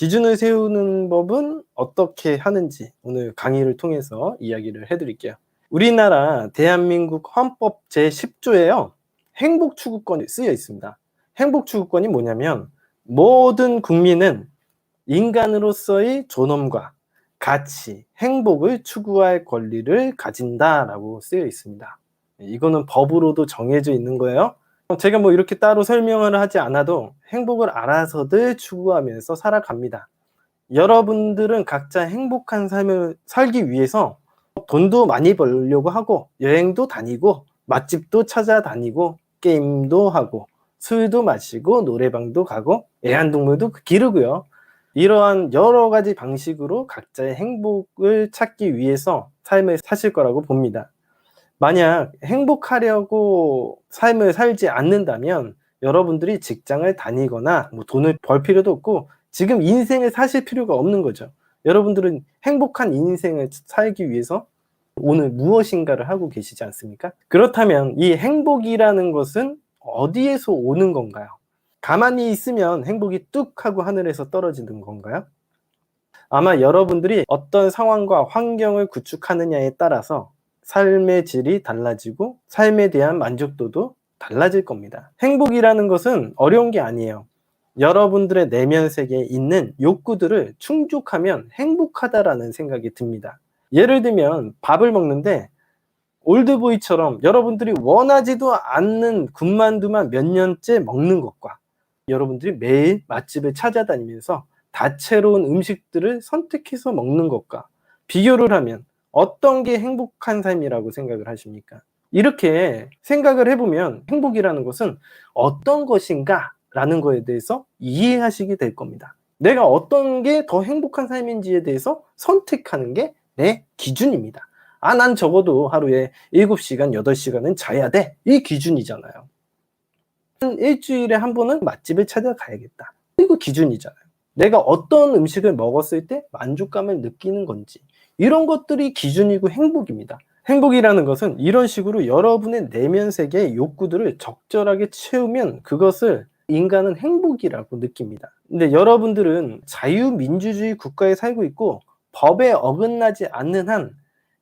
기준을 세우는 법은 어떻게 하는지 오늘 강의를 통해서 이야기를 해 드릴게요. 우리나라 대한민국 헌법 제10조에요. 행복 추구권이 쓰여 있습니다. 행복 추구권이 뭐냐면 모든 국민은 인간으로서의 존엄과 가치, 행복을 추구할 권리를 가진다라고 쓰여 있습니다. 이거는 법으로도 정해져 있는 거예요. 제가 뭐 이렇게 따로 설명을 하지 않아도 행복을 알아서들 추구하면서 살아갑니다. 여러분들은 각자 행복한 삶을 살기 위해서 돈도 많이 벌려고 하고 여행도 다니고 맛집도 찾아다니고 게임도 하고 술도 마시고 노래방도 가고 애완동물도 기르고요. 이러한 여러 가지 방식으로 각자의 행복을 찾기 위해서 삶을 사실 거라고 봅니다. 만약 행복하려고 삶을 살지 않는다면 여러분들이 직장을 다니거나 뭐 돈을 벌 필요도 없고 지금 인생을 사실 필요가 없는 거죠. 여러분들은 행복한 인생을 살기 위해서 오늘 무엇인가를 하고 계시지 않습니까? 그렇다면 이 행복이라는 것은 어디에서 오는 건가요? 가만히 있으면 행복이 뚝 하고 하늘에서 떨어지는 건가요? 아마 여러분들이 어떤 상황과 환경을 구축하느냐에 따라서 삶의 질이 달라지고 삶에 대한 만족도도 달라질 겁니다. 행복이라는 것은 어려운 게 아니에요. 여러분들의 내면 세계에 있는 욕구들을 충족하면 행복하다라는 생각이 듭니다. 예를 들면 밥을 먹는데 올드보이처럼 여러분들이 원하지도 않는 군만두만 몇 년째 먹는 것과 여러분들이 매일 맛집을 찾아다니면서 다채로운 음식들을 선택해서 먹는 것과 비교를 하면 어떤 게 행복한 삶이라고 생각을 하십니까? 이렇게 생각을 해보면 행복이라는 것은 어떤 것인가 라는 거에 대해서 이해하시게 될 겁니다. 내가 어떤 게 더 행복한 삶인지에 대해서 선택하는 게 내 기준입니다. 난 적어도 하루에 7시간, 8시간은 자야 돼. 이 기준이잖아요. 일주일에 한 번은 맛집을 찾아가야겠다. 이거 기준이잖아요. 내가 어떤 음식을 먹었을 때 만족감을 느끼는 건지 이런 것들이 기준이고 행복입니다. 행복이라는 것은 이런 식으로 여러분의 내면 세계의 욕구들을 적절하게 채우면 그것을 인간은 행복이라고 느낍니다. 근데 여러분들은 자유민주주의 국가에 살고 있고 법에 어긋나지 않는 한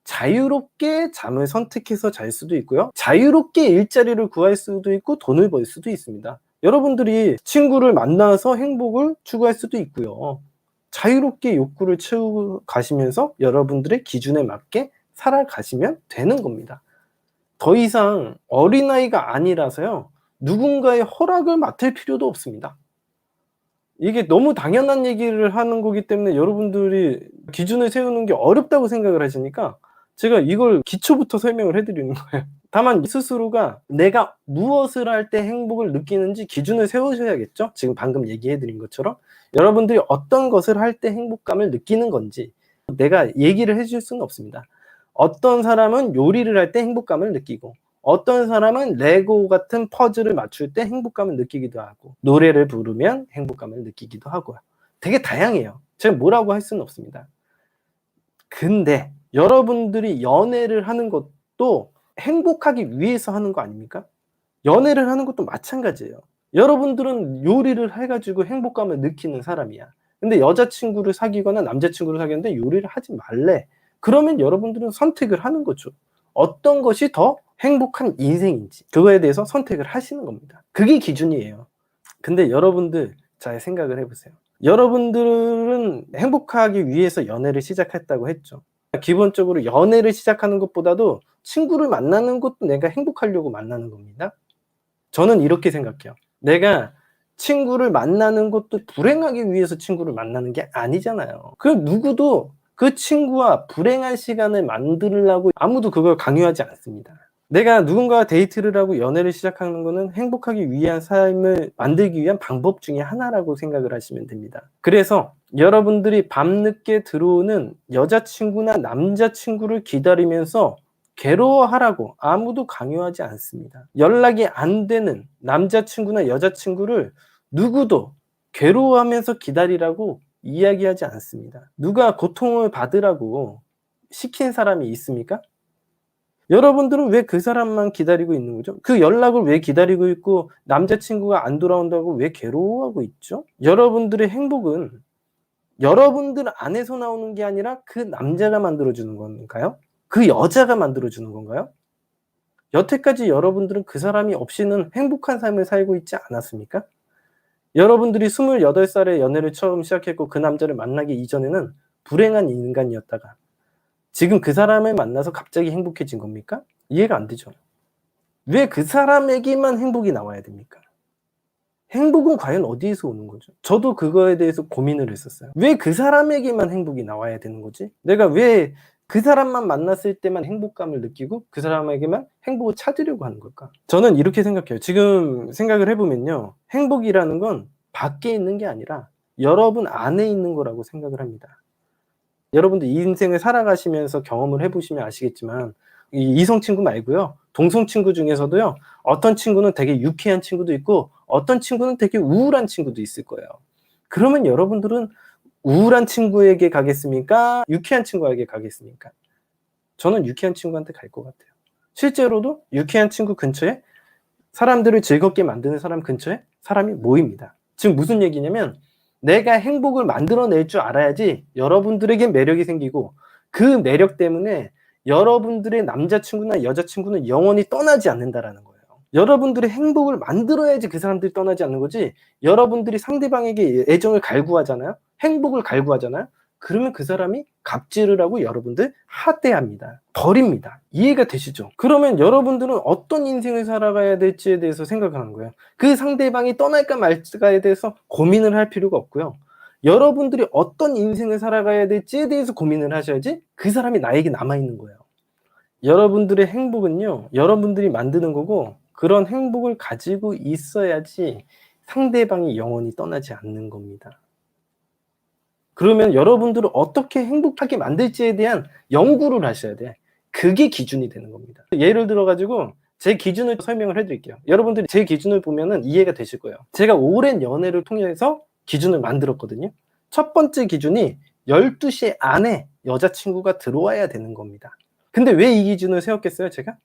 자유롭게 잠을 선택해서 잘 수도 있고요. 자유롭게 일자리를 구할 수도 있고 돈을 벌 수도 있습니다. 여러분들이 친구를 만나서 행복을 추구할 수도 있고요. 자유롭게 욕구를 채우고 가시면서 여러분들의 기준에 맞게 살아가시면 되는 겁니다. 더 이상 어린아이가 아니라서요. 누군가의 허락을 맡을 필요도 없습니다. 이게 너무 당연한 얘기를 하는 거기 때문에 여러분들이 기준을 세우는 게 어렵다고 생각을 하시니까 제가 이걸 기초부터 설명을 해 드리는 거예요. 다만 스스로가 내가 무엇을 할 때 행복을 느끼는지 기준을 세우셔야겠죠? 지금 방금 얘기해 드린 것처럼 여러분들이 어떤 것을 할 때 행복감을 느끼는 건지 내가 얘기를 해 줄 수는 없습니다. 어떤 사람은 요리를 할 때 행복감을 느끼고 어떤 사람은 레고 같은 퍼즐을 맞출 때 행복감을 느끼기도 하고 노래를 부르면 행복감을 느끼기도 하고요. 되게 다양해요. 제가 뭐라고 할 수는 없습니다. 근데 여러분들이 연애를 하는 것도 행복하기 위해서 하는 거 아닙니까? 연애를 하는 것도 마찬가지예요. 여러분들은 요리를 해 가지고 행복감을 느끼는 사람이야. 근데 여자친구를 사귀거나 남자친구를 사귀었는데 요리를 하지 말래. 그러면 여러분들은 선택을 하는 거죠. 어떤 것이 더 행복한 인생인지 그거에 대해서 선택을 하시는 겁니다. 그게 기준이에요. 근데 여러분들 잘 생각을 해 보세요. 여러분들은 행복하기 위해서 연애를 시작했다고 했죠. 기본적으로 연애를 시작하는 것보다도 친구를 만나는 것도 내가 행복하려고 만나는 겁니다. 저는 이렇게 생각해요. 내가 친구를 만나는 것도 불행하기 위해서 친구를 만나는 게 아니잖아요. 그 누구도 그 친구와 불행한 시간을 만들려고 아무도 그걸 강요하지 않습니다. 내가 누군가와 데이트를 하고 연애를 시작하는 거는 행복하기 위한 삶을 만들기 위한 방법 중에 하나라고 생각을 하시면 됩니다. 그래서 여러분들이 밤늦게 들어오는 여자친구나 남자친구를 기다리면서 괴로워하라고 아무도 강요하지 않습니다. 연락이 안 되는 남자친구나 여자친구를 누구도 괴로워하면서 기다리라고 이야기하지 않습니다. 누가 고통을 받으라고 시킨 사람이 있습니까? 여러분들은 왜 그 사람만 기다리고 있는 거죠? 그 연락을 왜 기다리고 있고 남자친구가 안 돌아온다고 왜 괴로워하고 있죠? 여러분들의 행복은 여러분들 안에서 나오는 게 아니라 그 남자가 만들어주는 건가요? 그 여자가 만들어주는 건가요? 여태까지 여러분들은 그 사람이 없이는 행복한 삶을 살고 있지 않았습니까? 여러분들이 28살에 연애를 처음 시작했고 그 남자를 만나기 이전에는 불행한 인간이었다가 지금 그 사람을 만나서 갑자기 행복해진 겁니까? 이해가 안 되죠. 왜 그 사람에게만 행복이 나와야 됩니까? 행복은 과연 어디에서 오는 거죠? 저도 그거에 대해서 고민을 했었어요. 왜 그 사람에게만 행복이 나와야 되는 거지? 내가 왜 그 사람만 만났을 때만 행복감을 느끼고 그 사람에게만 행복을 찾으려고 하는 걸까? 저는 이렇게 생각해요. 지금 생각을 해보면요. 행복이라는 건 밖에 있는 게 아니라 여러분 안에 있는 거라고 생각을 합니다. 여러분들 인생을 살아가시면서 경험을 해보시면 아시겠지만 이성 친구 말고요. 동성 친구 중에서도요. 어떤 친구는 되게 유쾌한 친구도 있고 어떤 친구는 되게 우울한 친구도 있을 거예요. 그러면 여러분들은 우울한 친구에게 가겠습니까? 유쾌한 친구에게 가겠습니까? 저는 유쾌한 친구한테 갈 것 같아요. 실제로도 유쾌한 친구 근처에 사람들을 즐겁게 만드는 사람 근처에 사람이 모입니다. 지금 무슨 얘기냐면 내가 행복을 만들어낼 줄 알아야지 여러분들에게 매력이 생기고 그 매력 때문에 여러분들의 남자친구나 여자친구는 영원히 떠나지 않는다라는 거예요. 여러분들의 행복을 만들어야지 그 사람들이 떠나지 않는 거지 여러분들이 상대방에게 애정을 갈구하잖아요. 행복을 갈구하잖아요. 그러면 그 사람이 갑질을 하고 여러분들 하대합니다. 버립니다. 이해가 되시죠? 그러면 여러분들은 어떤 인생을 살아가야 될지에 대해서 생각을 하는 거예요. 그 상대방이 떠날까 말까에 대해서 고민을 할 필요가 없고요. 여러분들이 어떤 인생을 살아가야 될지에 대해서 고민을 하셔야지 그 사람이 나에게 남아있는 거예요. 여러분들의 행복은요. 여러분들이 만드는 거고 그런 행복을 가지고 있어야지 상대방이 영원히 떠나지 않는 겁니다. 그러면 여러분들을 어떻게 행복하게 만들지에 대한 연구를 하셔야 돼. 그게 기준이 되는 겁니다. 예를 들어 가지고 제 기준을 설명을 해드릴게요. 여러분들이 제 기준을 보면은 이해가 되실 거예요. 제가 오랜 연애를 통해서 기준을 만들었거든요. 첫 번째 기준이 12시 안에 여자친구가 들어와야 되는 겁니다. 근데 왜 이 기준을 세웠겠어요, 제가?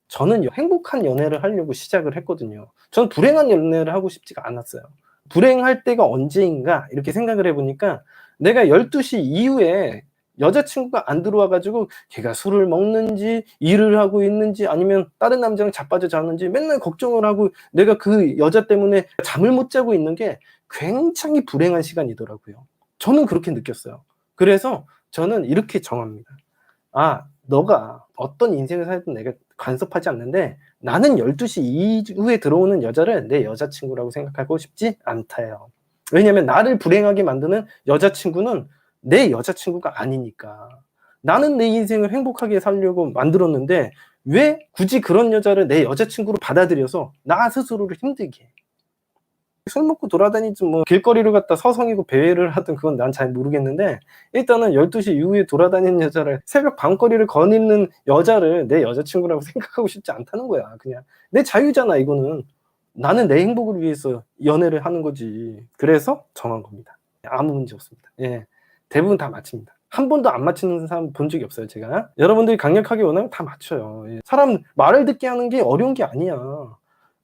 저는 행복한 연애를 하려고 시작을 했거든요. 저는 불행한 연애를 하고 싶지가 않았어요. 불행할 때가 언제인가 이렇게 생각을 해보니까 내가 12시 이후에 여자친구가 안 들어와 가지고 걔가 술을 먹는지 일을 하고 있는지 아니면 다른 남자랑 자빠져 자는지 맨날 걱정을 하고 내가 그 여자 때문에 잠을 못 자고 있는 게 굉장히 불행한 시간이더라고요. 저는 그렇게 느꼈어요. 그래서 저는 이렇게 정합니다. 아, 너가 어떤 인생을 살든 내가 간섭하지 않는데 나는 12시 이후에 들어오는 여자를 내 여자친구라고 생각하고 싶지 않다요. 왜냐면 나를 불행하게 만드는 여자친구는 내 여자친구가 아니니까. 나는 내 인생을 행복하게 살려고 만들었는데 왜 굳이 그런 여자를 내 여자친구로 받아들여서 나 스스로를 힘들게 해. 술 먹고 돌아다니지 뭐 길거리를 갖다 서성이고 배회를 하든 그건 난 잘 모르겠는데 일단은 12시 이후에 돌아다니는 여자를 새벽 밤거리를 거니는 여자를 내 여자친구라고 생각하고 싶지 않다는 거야. 그냥 내 자유잖아 이거는. 나는 내 행복을 위해서 연애를 하는 거지. 그래서 정한 겁니다. 아무 문제 없습니다. 예. 대부분 다 맞춥니다. 한 번도 안 맞히는 사람 본 적이 없어요, 제가. 여러분들이 강력하게 원하면 다 맞춰요. 예. 사람 말을 듣게 하는 게 어려운 게 아니야.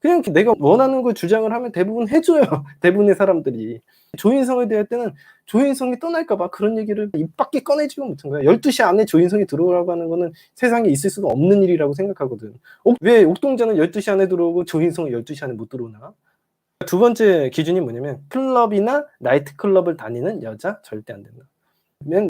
그냥 내가 원하는 걸 주장을 하면 대부분 해줘요. 대부분의 사람들이. 조인성에 대할 때는 조인성이 떠날까 봐 그런 얘기를 입 밖에 꺼내지도 못한 거야. 12시 안에 조인성이 들어오라고 하는 거는 세상에 있을 수가 없는 일이라고 생각하거든. 왜 옥동자는 12시 안에 들어오고 조인성은 12시 안에 못 들어오나? 두 번째 기준이 뭐냐면 클럽이나 나이트클럽을 다니는 여자 절대 안 된다.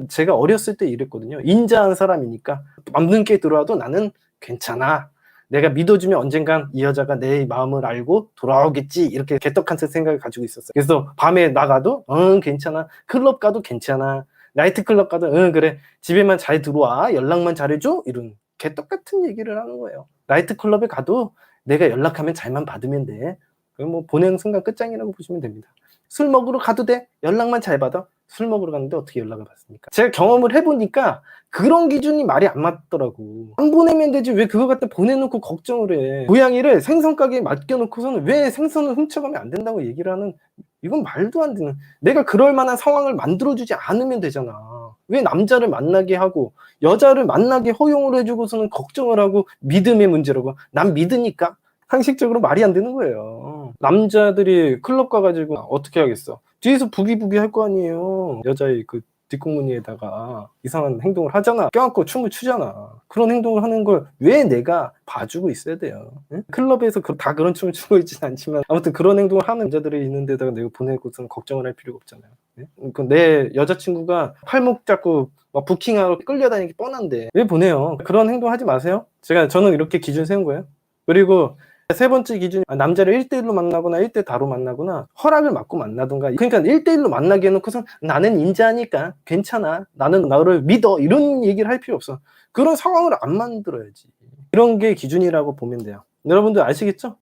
제가 어렸을 때 이랬거든요. 인자한 사람이니까 밤늦게 들어와도 나는 괜찮아. 내가 믿어주면 언젠간 이 여자가 내 마음을 알고 돌아오겠지 이렇게 개떡한 생각을 가지고 있었어요. 그래서 밤에 나가도 괜찮아. 클럽 가도 괜찮아. 나이트클럽 가도 그래. 집에만 잘 들어와. 연락만 잘해줘. 이런 개떡같은 얘기를 하는 거예요. 나이트클럽에 가도 내가 연락하면 잘만 받으면 돼. 뭐 보내는 순간 끝장이라고 보시면 됩니다. 술 먹으러 가도 돼. 연락만 잘 받아. 술 먹으러 갔는데 어떻게 연락을 받습니까? 제가 경험을 해보니까 그런 기준이 말이 안 맞더라고. 안 보내면 되지 왜 그거 갖다 보내놓고 걱정을 해. 고양이를 생선 가게에 맡겨놓고서는 왜 생선을 훔쳐가면 안 된다고 얘기를 하는 이건 말도 안 되는. 내가 그럴 만한 상황을 만들어주지 않으면 되잖아. 왜 남자를 만나게 하고 여자를 만나게 허용을 해주고서는 걱정을 하고 믿음의 문제라고. 난 믿으니까. 상식적으로 말이 안 되는 거예요. 남자들이 클럽 가가지고 어떻게 하겠어? 뒤에서 부기부기 할 거 아니에요. 여자의 그 뒷공무니에다가 이상한 행동을 하잖아. 껴안고 춤을 추잖아. 그런 행동을 하는 걸 왜 내가 봐주고 있어야 돼요? 응? 클럽에서 다 그런 춤을 추고 있지는 않지만 아무튼 그런 행동을 하는 여자들이 있는 데다가 내가 보내고서는 걱정을 할 필요가 없잖아요. 내 여자친구가 팔목 잡고 막 부킹하고 끌려다니는 게 뻔한데 왜 보내요? 그런 행동 하지 마세요. 저는 이렇게 기준 세운 거예요. 그리고 세 번째 기준이 남자를 1대1로 만나거나 1대 다로 만나거나 허락을 받고 만나든가. 그러니까 1대1로 만나게 해놓고선 나는 인자하니까 괜찮아, 나는 너를 믿어, 이런 얘기를 할 필요 없어. 그런 상황을 안 만들어야지. 이런 게 기준이라고 보면 돼요. 여러분들 아시겠죠?